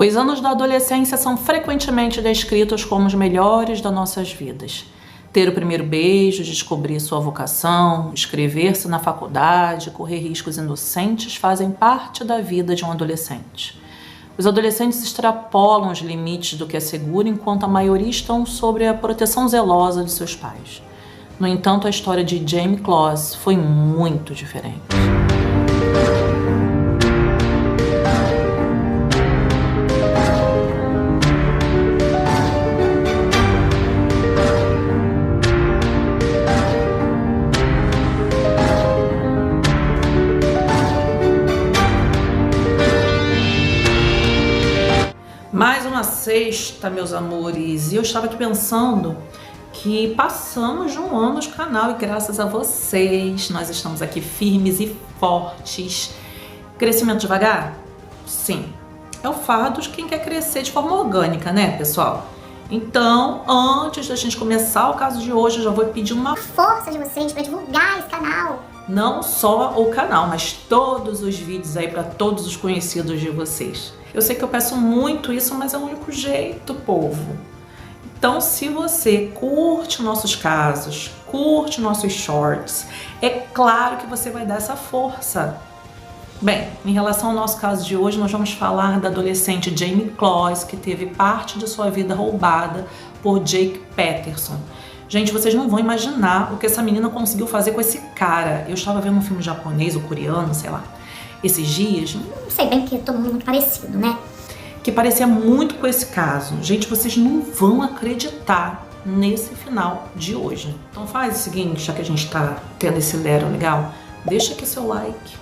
Os anos da adolescência são frequentemente descritos como os melhores das nossas vidas. Ter o primeiro beijo, descobrir sua vocação, inscrever-se na faculdade, correr riscos inocentes fazem parte da vida de um adolescente. Os adolescentes extrapolam os limites do que é seguro, enquanto a maioria estão sob a proteção zelosa de seus pais. No entanto, a história de Jamie Close foi muito diferente. Mais uma sexta, meus amores, e eu estava aqui pensando que passamos de um ano no canal e graças a vocês nós estamos aqui firmes e fortes. Crescimento devagar? Sim. É o fardo de quem quer crescer de forma orgânica, né, pessoal? Então, antes da gente começar o caso de hoje, eu já vou pedir uma força de vocês para divulgar esse canal. Não só o canal, mas todos os vídeos aí para todos os conhecidos de vocês. Eu sei que eu peço muito isso, mas é o único jeito, povo. Então, se você curte nossos casos, curte nossos shorts, é claro que você vai dar essa força. Bem, em relação ao nosso caso de hoje, nós vamos falar da adolescente Jamie Close, que teve parte de sua vida roubada por Jake Peterson. Gente, vocês não vão imaginar o que essa menina conseguiu fazer com esse cara. Eu estava vendo um filme japonês ou coreano, sei lá, esses dias. Não sei bem, porque todo mundo muito parecido, né? Que parecia muito com esse caso. Gente, vocês não vão acreditar nesse final de hoje. Então faz o seguinte, já que a gente tá tendo esse lero legal, deixa aqui seu like.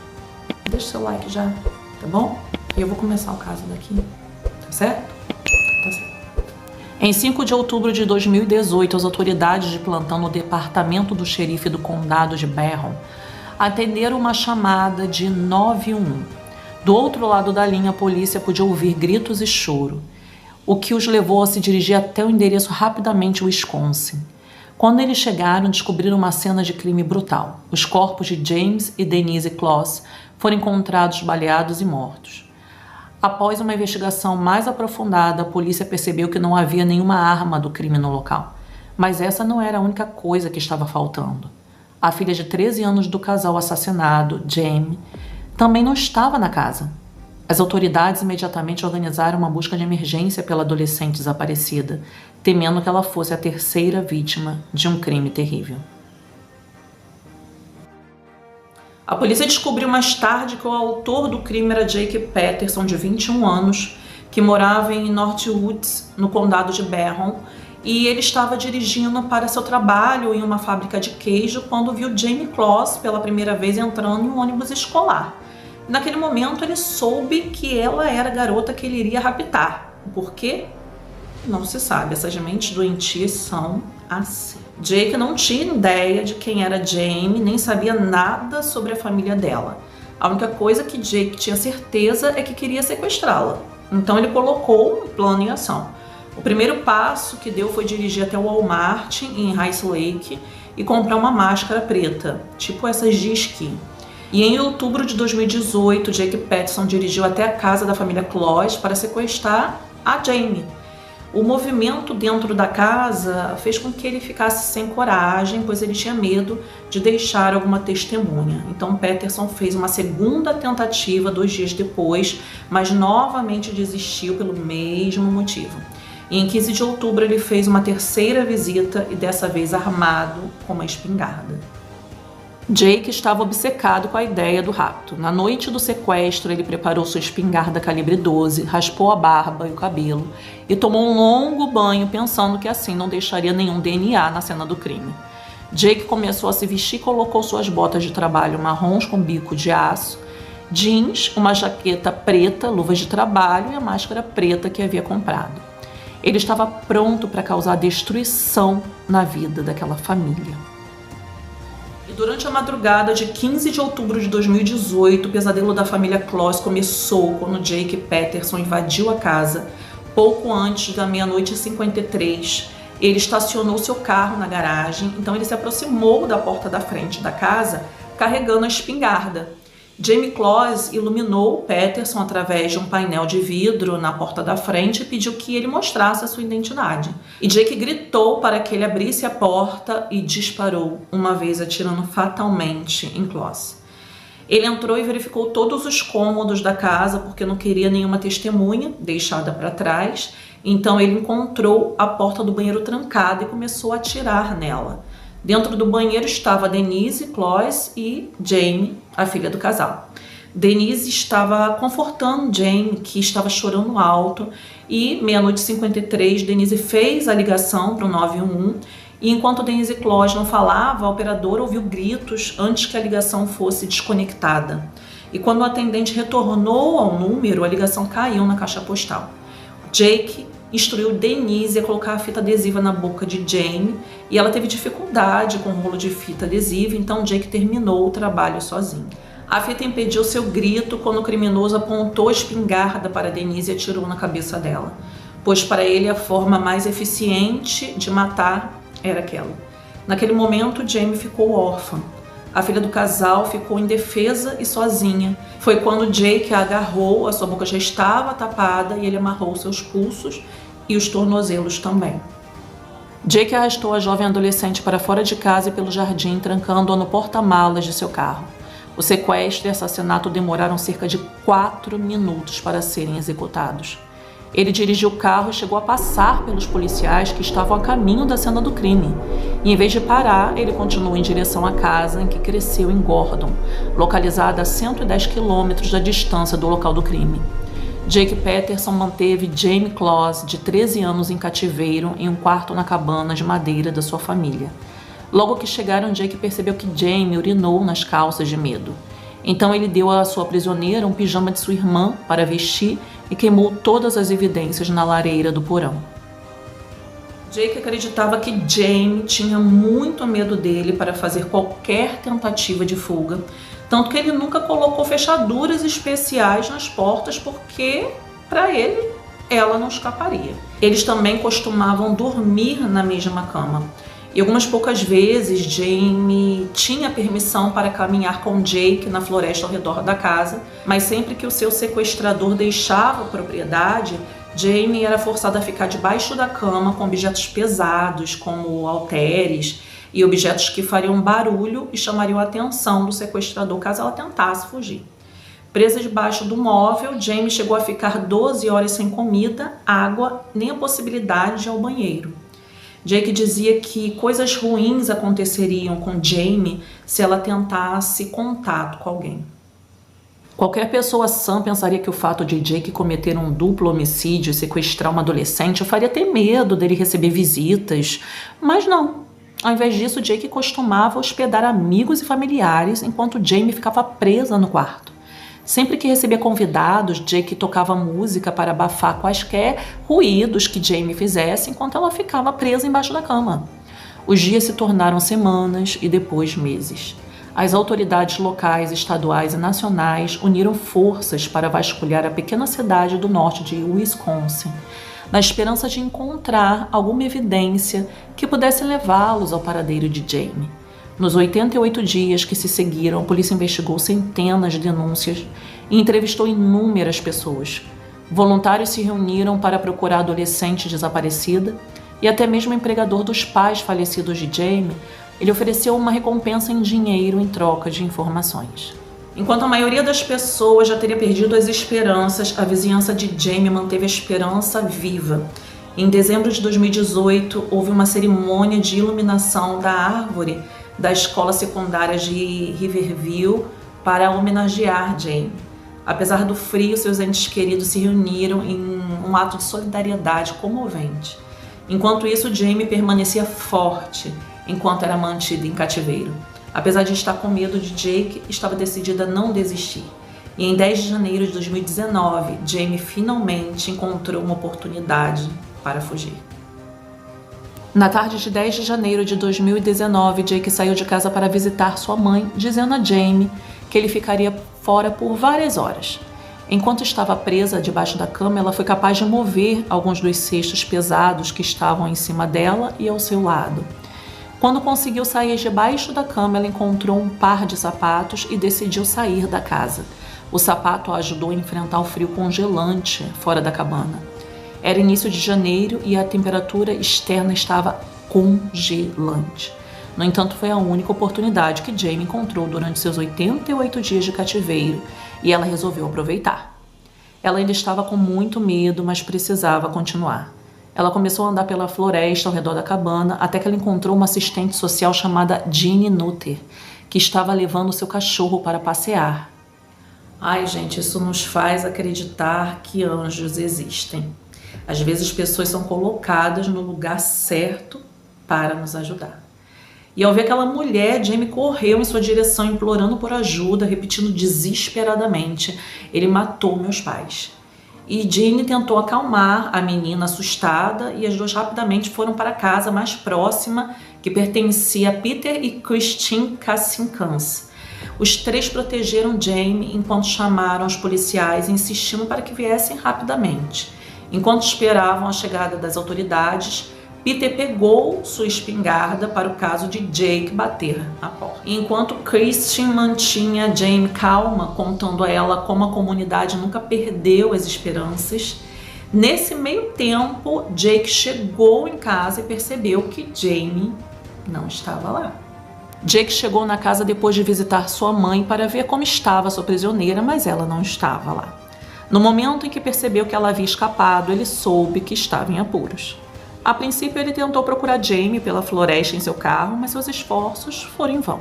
Deixa seu like já, tá bom? E eu vou começar o caso daqui, tá certo? Tá certo. Em 5 de outubro de 2018, as autoridades de plantão no departamento do xerife do condado de Barron atenderam uma chamada de 911. Do outro lado da linha, a polícia podia ouvir gritos e choro, o que os levou a se dirigir até o endereço rapidamente Wisconsin. Quando eles chegaram, descobriram uma cena de crime brutal. Os corpos de James e Denise Close foram encontrados baleados e mortos. Após uma investigação mais aprofundada, a polícia percebeu que não havia nenhuma arma do crime no local. Mas essa não era a única coisa que estava faltando. A filha de 13 anos do casal assassinado, Jamie, também não estava na casa. As autoridades imediatamente organizaram uma busca de emergência pela adolescente desaparecida, temendo que ela fosse a terceira vítima de um crime terrível. A polícia descobriu mais tarde que o autor do crime era Jake Peterson, de 21 anos, que morava em Northwoods, no condado de Barron, e ele estava dirigindo para seu trabalho em uma fábrica de queijo quando viu Jamie Close pela primeira vez entrando em um ônibus escolar. Naquele momento ele soube que ela era a garota que ele iria raptar. Por quê? Não se sabe, essas mentes doentias são assim. Jake não tinha ideia de quem era Jamie, nem sabia nada sobre a família dela. A única coisa que Jake tinha certeza é que queria sequestrá-la. Então ele colocou um plano em ação. O primeiro passo que deu foi dirigir até o Walmart em Rice Lake e comprar uma máscara preta, tipo essas de esqui. E em outubro de 2018, Jake Peterson dirigiu até a casa da família Close para sequestrar a Jamie. O movimento dentro da casa fez com que ele ficasse sem coragem, pois ele tinha medo de deixar alguma testemunha. Então Peterson fez uma segunda tentativa 2 dias depois, mas novamente desistiu pelo mesmo motivo. E em 15 de outubro ele fez uma terceira visita e dessa vez armado com uma espingarda. Jake estava obcecado com a ideia do rapto. Na noite do sequestro, ele preparou sua espingarda calibre 12, raspou a barba e o cabelo e tomou um longo banho pensando que assim não deixaria nenhum DNA na cena do crime. Jake começou a se vestir e colocou suas botas de trabalho marrons com bico de aço, jeans, uma jaqueta preta, luvas de trabalho e a máscara preta que havia comprado. Ele estava pronto para causar destruição na vida daquela família. Durante a madrugada de 15 de outubro de 2018, o pesadelo da família Close começou quando Jake Peterson invadiu a casa pouco antes da meia-noite e 53. Ele estacionou seu carro na garagem, então ele se aproximou da porta da frente da casa carregando a espingarda. Jamie Close iluminou Peterson através de um painel de vidro na porta da frente e pediu que ele mostrasse a sua identidade. E Jake gritou para que ele abrisse a porta e disparou, uma vez atirando fatalmente em Close. Ele entrou e verificou todos os cômodos da casa porque não queria nenhuma testemunha deixada para trás. Então ele encontrou a porta do banheiro trancada e começou a atirar nela. Dentro do banheiro estava Denise Close e Jamie, a filha do casal. Denise estava confortando Jamie, que estava chorando alto, e meia-noite e 53, Denise fez a ligação para o 911, e enquanto Denise Close não falava, a operadora ouviu gritos antes que a ligação fosse desconectada. E quando o atendente retornou ao número, a ligação caiu na caixa postal. Jake instruiu Denise a colocar a fita adesiva na boca de Jamie e ela teve dificuldade com o rolo de fita adesiva, então Jake terminou o trabalho sozinho. A fita impediu seu grito quando o criminoso apontou a espingarda para Denise e atirou na cabeça dela, pois para ele a forma mais eficiente de matar era aquela. Naquele momento, Jamie ficou órfã. A filha do casal ficou indefesa e sozinha. Foi quando Jake a agarrou, a sua boca já estava tapada e ele amarrou seus pulsos e os tornozelos também. Jake arrastou a jovem adolescente para fora de casa e pelo jardim, trancando-a no porta-malas de seu carro. O sequestro e assassinato demoraram cerca de 4 minutos para serem executados. Ele dirigiu o carro e chegou a passar pelos policiais que estavam a caminho da cena do crime. E em vez de parar, ele continuou em direção à casa em que cresceu em Gordon, localizada a 110 quilômetros da distância do local do crime. Jake Peterson manteve Jamie Close, de 13 anos, em cativeiro em um quarto na cabana de madeira da sua família. Logo que chegaram, Jake percebeu que Jamie urinou nas calças de medo. Então ele deu à sua prisioneira um pijama de sua irmã para vestir e queimou todas as evidências na lareira do porão. Jake acreditava que Jamie tinha muito medo dele para fazer qualquer tentativa de fuga, tanto que ele nunca colocou fechaduras especiais nas portas porque, para ele, ela não escaparia. Eles também costumavam dormir na mesma cama. E algumas poucas vezes, Jamie tinha permissão para caminhar com Jake na floresta ao redor da casa, mas sempre que o seu sequestrador deixava a propriedade, Jamie era forçada a ficar debaixo da cama com objetos pesados, como halteres, e objetos que fariam barulho e chamariam a atenção do sequestrador caso ela tentasse fugir. Presa debaixo do móvel, Jamie chegou a ficar 12 horas sem comida, água, nem a possibilidade de ir ao banheiro. Jake dizia que coisas ruins aconteceriam com Jamie se ela tentasse contato com alguém. Qualquer pessoa sã pensaria que o fato de Jake cometer um duplo homicídio e sequestrar uma adolescente o faria ter medo dele receber visitas, mas não. Ao invés disso, Jake costumava hospedar amigos e familiares enquanto Jamie ficava presa no quarto. Sempre que recebia convidados, Jake tocava música para abafar quaisquer ruídos que Jamie fizesse enquanto ela ficava presa embaixo da cama. Os dias se tornaram semanas e depois meses. As autoridades locais, estaduais e nacionais uniram forças para vasculhar a pequena cidade do norte de Wisconsin, na esperança de encontrar alguma evidência que pudesse levá-los ao paradeiro de Jamie. Nos 88 dias que se seguiram, a polícia investigou centenas de denúncias e entrevistou inúmeras pessoas. Voluntários se reuniram para procurar a adolescente desaparecida e até mesmo o empregador dos pais falecidos de Jamie, ele ofereceu uma recompensa em dinheiro em troca de informações. Enquanto a maioria das pessoas já teria perdido as esperanças, a vizinhança de Jamie manteve a esperança viva. Em dezembro de 2018, houve uma cerimônia de iluminação da árvore da escola secundária de Riverview para homenagear Jamie. Apesar do frio, seus entes queridos se reuniram em um ato de solidariedade comovente. Enquanto isso, Jamie permanecia forte enquanto era mantida em cativeiro. Apesar de estar com medo de Jake, estava decidida a não desistir. E em 10 de janeiro de 2019, Jamie finalmente encontrou uma oportunidade para fugir. Na tarde de 10 de janeiro de 2019, Jake saiu de casa para visitar sua mãe, dizendo a Jamie que ele ficaria fora por várias horas. Enquanto estava presa debaixo da cama, ela foi capaz de mover alguns dos cestos pesados que estavam em cima dela e ao seu lado. Quando conseguiu sair debaixo da cama, ela encontrou um par de sapatos e decidiu sair da casa. O sapato a ajudou a enfrentar o frio congelante fora da cabana. Era início de janeiro e a temperatura externa estava congelante. No entanto, foi a única oportunidade que Jamie encontrou durante seus 88 dias de cativeiro e ela resolveu aproveitar. Ela ainda estava com muito medo, mas precisava continuar. Ela começou a andar pela floresta ao redor da cabana até que ela encontrou uma assistente social chamada Jeannie Nutter, que estava levando seu cachorro para passear. Ai, gente, isso nos faz acreditar que anjos existem. Às vezes, pessoas são colocadas no lugar certo para nos ajudar. E ao ver aquela mulher, Jamie correu em sua direção, implorando por ajuda, repetindo desesperadamente: "Ele matou meus pais." E Jeannie tentou acalmar a menina assustada e as duas rapidamente foram para a casa mais próxima, que pertencia a Peter e Christine Cassincans. Os três protegeram Jamie enquanto chamaram os policiais, insistindo para que viessem rapidamente. Enquanto esperavam a chegada das autoridades, Peter pegou sua espingarda para o caso de Jake bater na porta. Enquanto Christian mantinha Jamie calma, contando a ela como a comunidade nunca perdeu as esperanças, nesse meio tempo, Jake chegou em casa e percebeu que Jamie não estava lá. Jake chegou na casa depois de visitar sua mãe para ver como estava sua prisioneira, mas ela não estava lá. No momento em que percebeu que ela havia escapado, ele soube que estava em apuros. A princípio, ele tentou procurar Jamie pela floresta em seu carro, mas seus esforços foram em vão.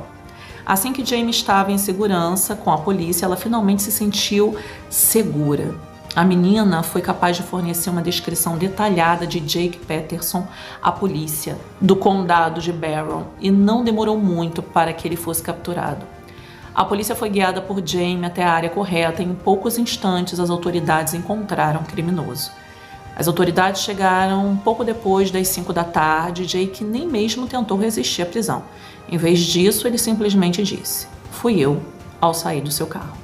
Assim que Jamie estava em segurança com a polícia, ela finalmente se sentiu segura. A menina foi capaz de fornecer uma descrição detalhada de Jake Peterson à polícia do condado de Barron e não demorou muito para que ele fosse capturado. A polícia foi guiada por Jamie até a área correta e em poucos instantes as autoridades encontraram o criminoso. As autoridades chegaram um pouco depois das 5 da tarde. Jake nem mesmo tentou resistir à prisão. Em vez disso, ele simplesmente disse: "Fui eu", ao sair do seu carro.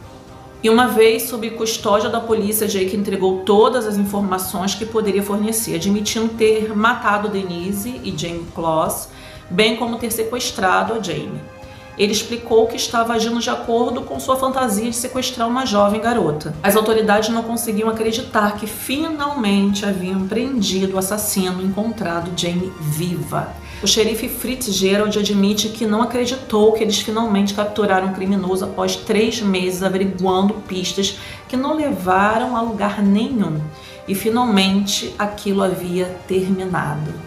E uma vez sob custódia da polícia, Jake entregou todas as informações que poderia fornecer, admitindo ter matado Denise e Jamie Kloss, bem como ter sequestrado a Jamie. Ele explicou que estava agindo de acordo com sua fantasia de sequestrar uma jovem garota. As autoridades não conseguiam acreditar que finalmente haviam prendido o assassino e encontrado Jamie viva. O xerife Fitzgerald admite que não acreditou que eles finalmente capturaram um criminoso após 3 meses averiguando pistas que não levaram a lugar nenhum. E finalmente aquilo havia terminado.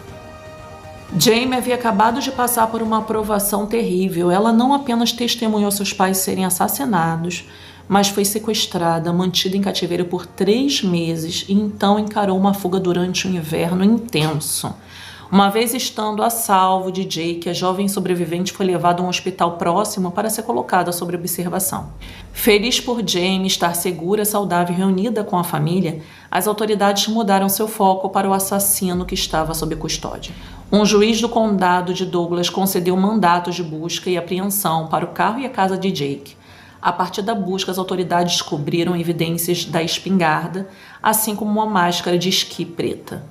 Jamie havia acabado de passar por uma provação terrível. Ela não apenas testemunhou seus pais serem assassinados, mas foi sequestrada, mantida em cativeiro por 3 meses e então encarou uma fuga durante um inverno intenso. Uma vez estando a salvo de Jake, a jovem sobrevivente foi levada a um hospital próximo para ser colocada sob observação. Feliz por Jamie estar segura, saudável e reunida com a família, as autoridades mudaram seu foco para o assassino que estava sob custódia. Um juiz do condado de Douglas concedeu mandatos de busca e apreensão para o carro e a casa de Jake. A partir da busca, as autoridades descobriram evidências da espingarda, assim como uma máscara de esqui preta.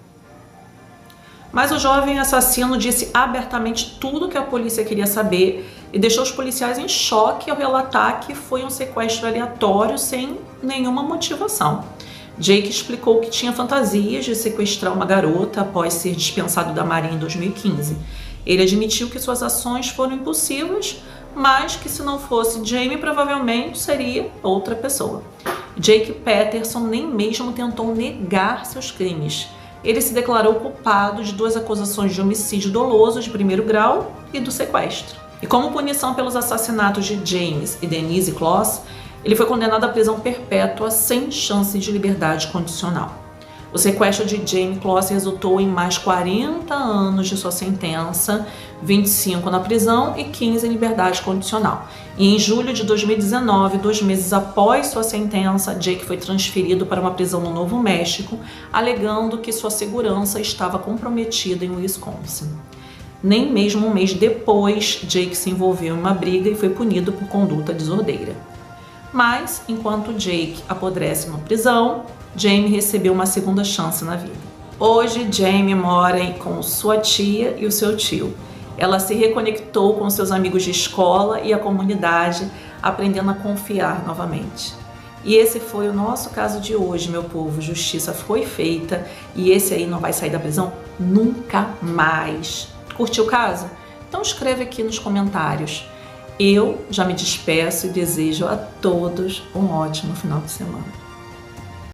Mas o jovem assassino disse abertamente tudo o que a polícia queria saber e deixou os policiais em choque ao relatar que foi um sequestro aleatório sem nenhuma motivação. Jake explicou que tinha fantasias de sequestrar uma garota após ser dispensado da Marinha em 2015. Ele admitiu que suas ações foram impulsivas, mas que se não fosse Jamie, provavelmente seria outra pessoa. Jake Peterson nem mesmo tentou negar seus crimes. Ele se declarou culpado de 2 acusações de homicídio doloso de 1º grau e do sequestro. E como punição pelos assassinatos de James e Denise Kloss, ele foi condenado à prisão perpétua sem chance de liberdade condicional. O sequestro de Jamie Kloss resultou em mais 40 anos de sua sentença, 25 na prisão e 15 em liberdade condicional. E em julho de 2019, 2 meses após sua sentença, Jake foi transferido para uma prisão no Novo México, alegando que sua segurança estava comprometida em Wisconsin. Nem mesmo um mês depois, Jake se envolveu em uma briga e foi punido por conduta desordeira. Mas, enquanto Jake apodrece na prisão, Jamie recebeu uma segunda chance na vida. Hoje, Jamie mora com sua tia e o seu tio. Ela se reconectou com seus amigos de escola e a comunidade, aprendendo a confiar novamente. E esse foi o nosso caso de hoje, meu povo. Justiça foi feita e esse aí não vai sair da prisão nunca mais. Curtiu o caso? Então escreve aqui nos comentários. Eu já me despeço e desejo a todos um ótimo final de semana.